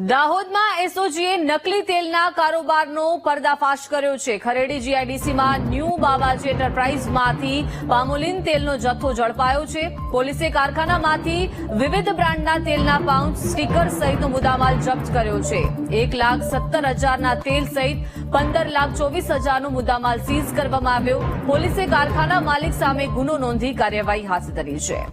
દાહોદમાં એસઓજીએ નકલી તેલના કારોબારનો પર્દાફાશ કર્યો છે। ખરેડી જીઆઈડીસીમાં ન્યૂ બાબાજી એન્ટરપ્રાઇઝમાંથી પામોલીન તેલનો જથ્થો ઝડપાયો છે। પોલીસે કારખાનામાંથી વિવિધ બ્રાન્ડના તેલના પાઉચ, સ્ટીકર સહિતનો મુદ્દામાલ જપ્ત કર્યો છે। 1,70,000ના તેલ સહિત 15,24,000નો મુદ્દામાલ સીઝ કરવામાં આવ્યો। પોલીસે કારખાના માલિક સામે ગુનો નોંધી કાર્યવાહી હાથ ધરી છે।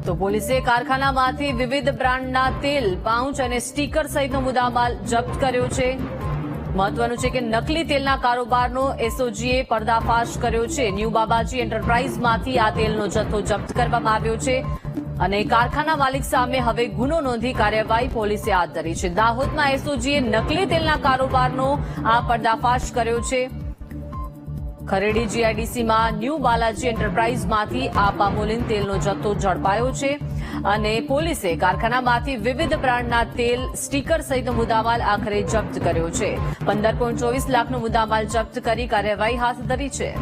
તો પોલીસે કારખાનામાંથી વિવિધ બ્રાન્ડના તેલ, પાઉચ અને સ્ટીકર સહિતનો મુદ્દામાલ જપ્ત કર્યો છે। મહત્વનું છે કે નકલી તેલના કારોબારનો એસઓજીએ પર્દાફાશ કર્યો છે। ન્યૂ બાબાજી એન્ટરપ્રાઇઝમાંથી આ તેલનો જથ્થો જપ્ત કરવામાં આવ્યો છે અને કારખાના માલિક સામે હવે ગુનો નોંધી કાર્યવાહી પોલીસે હાથ ધરી છે। દાહોદમાં એસઓજીએ નકલી તેલના કારોબારનો આ પર્દાફાશ કર્યો છે। ખરેડી જીઆઈડીસીમાં ન્યૂ બાલાજી એન્ટરપ્રાઇઝમાંથી આ પામોલીન તેલનો જથ્થો ઝડપાયો છે અને પોલીસે કારખાનામાંથી વિવિધ બ્રાન્ડના તેલ, સ્ટીકર સહિતનો મુદ્દામાલ આખરે જપ્ત કર્યો છે। 15.24 લાખનો મુદ્દામાલ જપ્ત કરી કાર્યવાહી હાથ ધરી છે।